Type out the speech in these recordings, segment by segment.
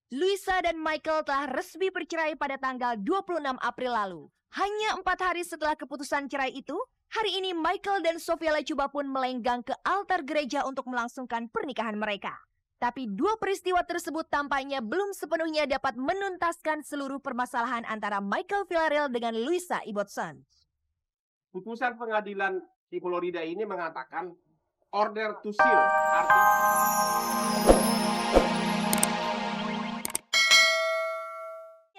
Luisa dan Michael telah resmi bercerai pada tanggal 26 April lalu. Hanya 4 hari setelah keputusan cerai itu, hari ini Michael dan Sofia Lachuba pun melenggang ke altar gereja untuk melangsungkan pernikahan mereka. Tapi dua peristiwa tersebut tampaknya belum sepenuhnya dapat menuntaskan seluruh permasalahan antara Michael Villarreal dengan Luisa Ibbotson. Putusan pengadilan di Florida ini mengatakan order to seal,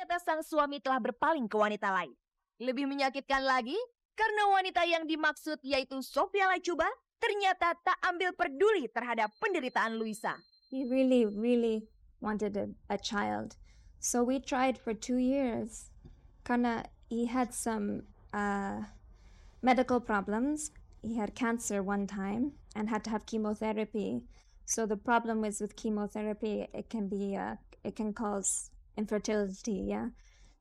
Ternyata sang suami telah berpaling ke wanita lain. Lebih menyakitkan lagi, karena wanita yang dimaksud yaitu Sofia Lachuba ternyata tak ambil peduli terhadap penderitaan Luisa. He really wanted a child. So we tried for 2 years. Karena he had some medical problems. He had cancer one time and had to have chemotherapy. So the problem is with chemotherapy, it can cause infertility, yeah.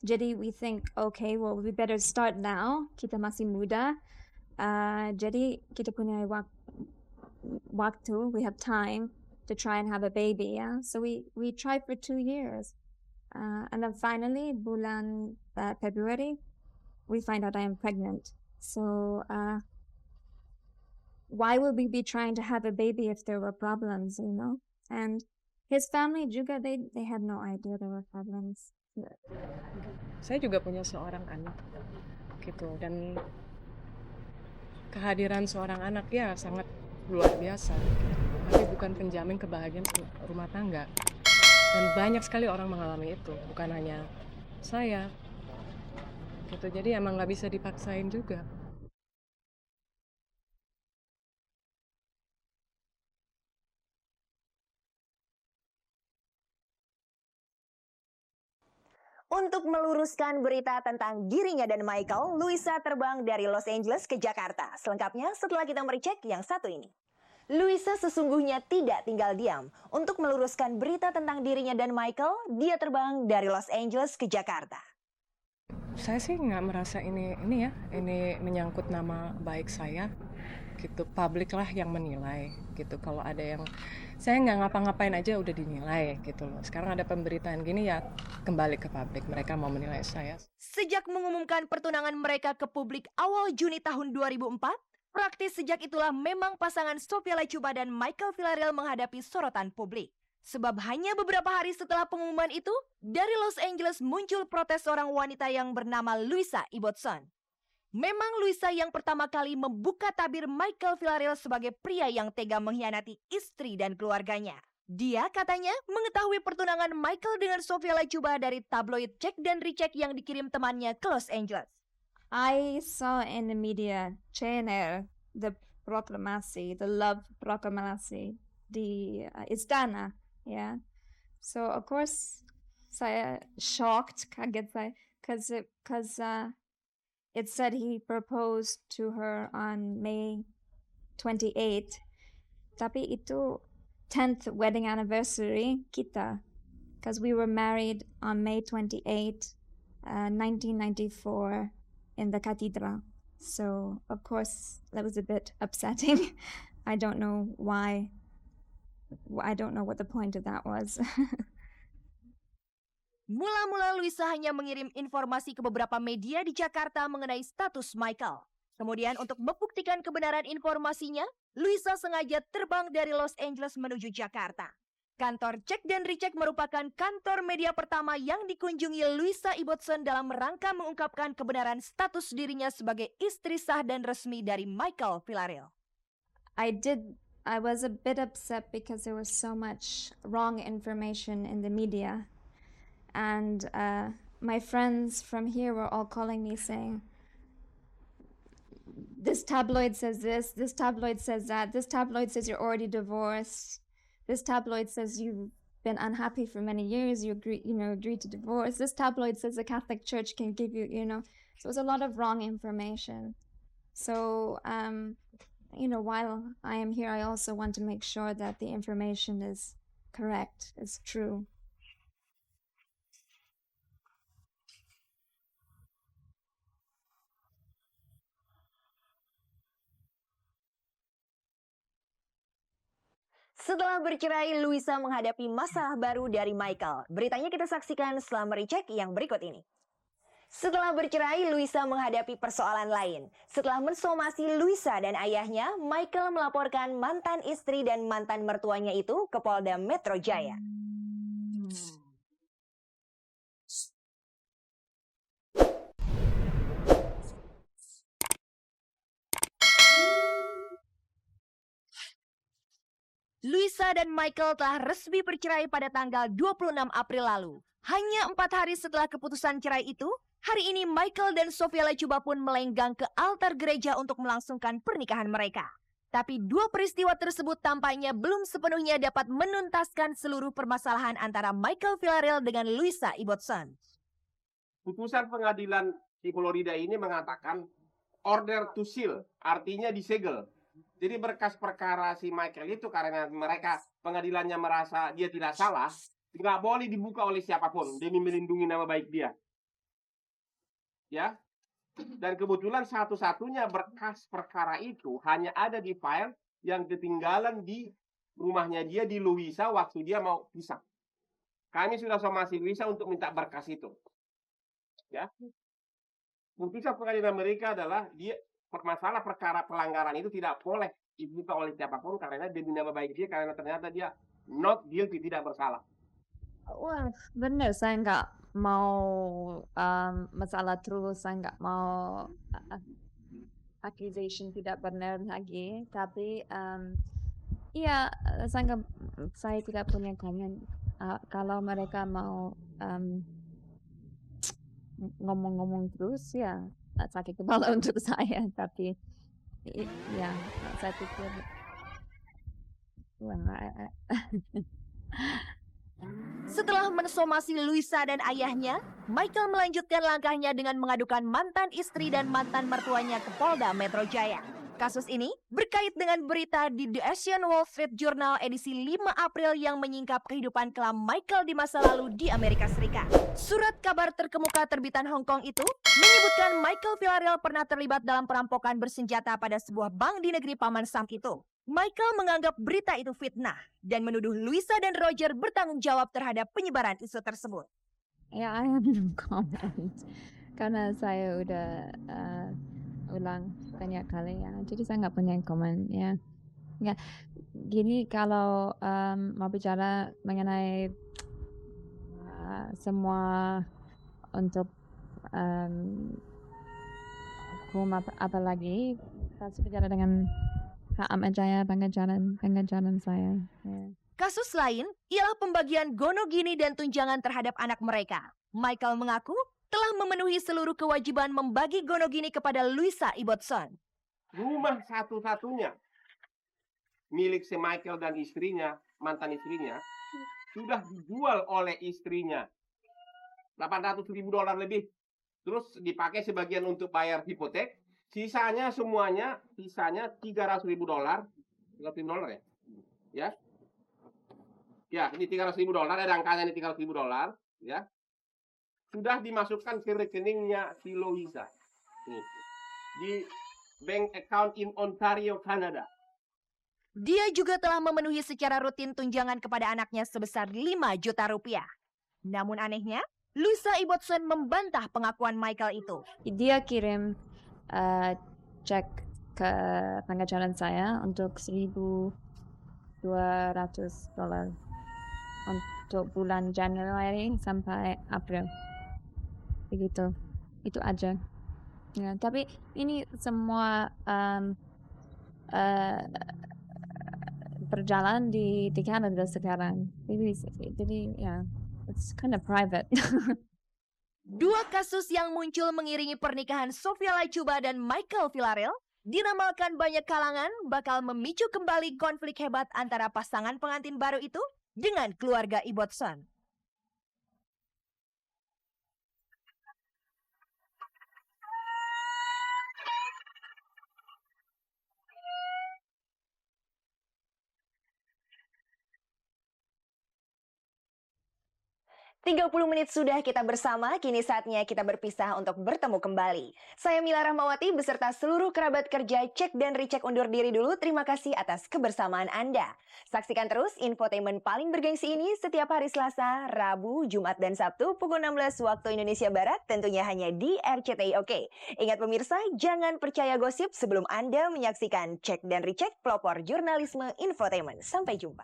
Jadi we think, okay, well, we better start now. Kita masih muda. Jadi kita punya waktu, we have time to try and have a baby, yeah. So we tried for 2 years. And then finally, bulan February, we find out I am pregnant. So why would we be trying to have a baby if there were problems, you know? And his family juga, they had no idea there were problems. Saya juga punya seorang anak, gitu. Dan kehadiran seorang anak ya sangat luar biasa, tapi bukan penjamin kebahagiaan rumah tangga. Dan banyak sekali orang mengalami itu, bukan hanya saya. Gitu. Jadi emang nggak bisa dipaksain juga. Untuk meluruskan berita tentang dirinya dan Michael, Luisa terbang dari Los Angeles ke Jakarta. Selengkapnya setelah kita merecek yang satu ini. Luisa sesungguhnya tidak tinggal diam. Untuk meluruskan berita tentang dirinya dan Michael, dia terbang dari Los Angeles ke Jakarta. Saya sih nggak merasa ini menyangkut nama baik saya, gitu. Publik lah yang menilai, gitu. Kalau ada yang saya nggak ngapa-ngapain aja udah dinilai, gitu loh. Sekarang ada pemberitaan gini ya kembali ke publik, mereka mau menilai saya. Sejak mengumumkan pertunangan mereka ke publik awal Juni tahun 2004, praktis sejak itulah memang pasangan Sofia Lachuba dan Michael Villarreal menghadapi sorotan publik. Sebab hanya beberapa hari setelah pengumuman itu, dari Los Angeles muncul protes seorang wanita yang bernama Luisa Ibbotson. Memang Luisa yang pertama kali membuka tabir Michael Villarreal sebagai pria yang tega mengkhianati istri dan keluarganya. Dia katanya mengetahui pertunangan Michael dengan Sofia Lachuba dari tabloid Cek dan Recheck yang dikirim temannya ke Los Angeles. I saw in the media, CNR, the proklamasi, the love proklamasi, the istana, yeah. So of course, saya shocked, kaget saya, because it said he proposed to her on May 28. Tapi itu 10th wedding anniversary kita, because we were married on May 28, 1994 in the cathedral. So of course that was a bit upsetting. I don't know why. I don't know what the point of that was. Mula-mula Luisa hanya mengirim informasi ke beberapa media di Jakarta mengenai status Michael. Kemudian untuk membuktikan kebenaran informasinya, Luisa sengaja terbang dari Los Angeles menuju Jakarta. Kantor Cek dan Recheck merupakan kantor media pertama yang dikunjungi Luisa Ibbotson dalam rangka mengungkapkan kebenaran status dirinya sebagai istri sah dan resmi dari Michael Villarreal. I was a bit upset because there was so much wrong information in the media. And my friends from here were all calling me saying, this tabloid says this tabloid says that, this tabloid says you're already divorced, this tabloid says you've been unhappy for many years, you agreed to divorce, this tabloid says the Catholic Church can give you, so it was a lot of wrong information. So, while I am here, I also want to make sure that the information is correct, is true. Setelah bercerai, Luisa menghadapi masalah baru dari Michael. Beritanya kita saksikan setelah merecek yang berikut ini. Setelah bercerai, Luisa menghadapi persoalan lain. Setelah mensomasi Luisa dan ayahnya, Michael melaporkan mantan istri dan mantan mertuanya itu ke Polda Metro Jaya. Luisa dan Michael telah resmi bercerai pada tanggal 26 April lalu. Hanya 4 hari setelah keputusan cerai itu, hari ini Michael dan Sofia Lachuba pun melenggang ke altar gereja untuk melangsungkan pernikahan mereka. Tapi dua peristiwa tersebut tampaknya belum sepenuhnya dapat menuntaskan seluruh permasalahan antara Michael Villarreal dengan Luisa Ibbotson. Putusan pengadilan di Florida ini mengatakan order to seal, artinya disegel. Jadi berkas perkara si Michael itu karena pengadilannya merasa dia tidak salah, nggak boleh dibuka oleh siapapun demi melindungi nama baik dia. Ya, dan kebetulan satu-satunya berkas perkara itu hanya ada di file yang ketinggalan di rumahnya dia di Louisa waktu dia mau pisah. Kami sudah somasi Louisa untuk minta berkas itu. Ya, putusan pengadilan Amerika adalah masalah perkara pelanggaran itu tidak boleh dibuka oleh siapapun karena demi nama baik dia, karena ternyata dia not guilty, tidak bersalah. Wah, bener, saya nggak mau masalah terus, saya nggak mau accusation tidak benar lagi, tapi iya, saya tidak punya komen. Kalau mereka mau ngomong-ngomong terus, ya sakit kepala untuk saya, tapi ya saya pikir Setelah mensomasi Luisa dan ayahnya, Michael melanjutkan langkahnya dengan mengadukan mantan istri dan mantan mertuanya ke Polda Metro Jaya. Kasus ini berkait dengan berita di The Asian Wall Street Journal edisi 5 April yang menyingkap kehidupan kelam Michael di masa lalu di Amerika Serikat. Surat kabar terkemuka terbitan Hong Kong itu menyebutkan Michael Villarreal pernah terlibat dalam perampokan bersenjata pada sebuah bank di negeri Paman Sam itu. Michael menganggap berita itu fitnah dan menuduh Luisa dan Roger bertanggung jawab terhadap penyebaran isu tersebut. ya I have no comment karena saya udah ulang banyak kali ya, jadi saya nggak punya komen ya. Gini, kalau mau bicara mengenai semua untuk hukum apa lagi, saya bicara dengan Kak Ahmad Jaya, pengajaran saya. Ya. Kasus lain ialah pembagian gonogini dan tunjangan terhadap anak mereka. Michael mengaku telah memenuhi seluruh kewajiban membagi gonogini kepada Luisa Ibbotson. Rumah satu-satunya milik si Michael dan istrinya, mantan istrinya, sudah dijual oleh istrinya. $800.000 lebih. Terus dipakai sebagian untuk bayar hipotek. Sisanya $300.000. $300.000 ya? Ya. Ya, ini $300.000, ada angkanya ini $300.000, ya. Sudah dimasukkan ke rekeningnya si Louisa. Nih, di bank account in Ontario, Canada. Dia juga telah memenuhi secara rutin tunjangan kepada anaknya sebesar 5 juta rupiah. Namun anehnya, Luisa Ibbotson membantah pengakuan Michael itu. Dia kirim cek ke pengajaran saya untuk $1,200 untuk bulan Januari sampai April. Begitu, itu aja. Ya, tapi ini semua berjalan di Canada sekarang. Jadi ya, it's kind of private. Dua kasus yang muncul mengiringi pernikahan Sofia Lachuba dan Michael Villarreal diramalkan banyak kalangan bakal memicu kembali konflik hebat antara pasangan pengantin baru itu dengan keluarga Ibbotson. 30 menit sudah kita bersama, kini saatnya kita berpisah untuk bertemu kembali. Saya Mila Rahmawati beserta seluruh kerabat kerja Cek dan Recheck undur diri dulu. Terima kasih atas kebersamaan Anda. Saksikan terus infotainment paling bergengsi ini setiap hari Selasa, Rabu, Jumat, dan Sabtu pukul 16 waktu Indonesia Barat, tentunya hanya di RCTI Oke. Ingat pemirsa, jangan percaya gosip sebelum Anda menyaksikan Cek dan Recheck pelopor jurnalisme infotainment. Sampai jumpa.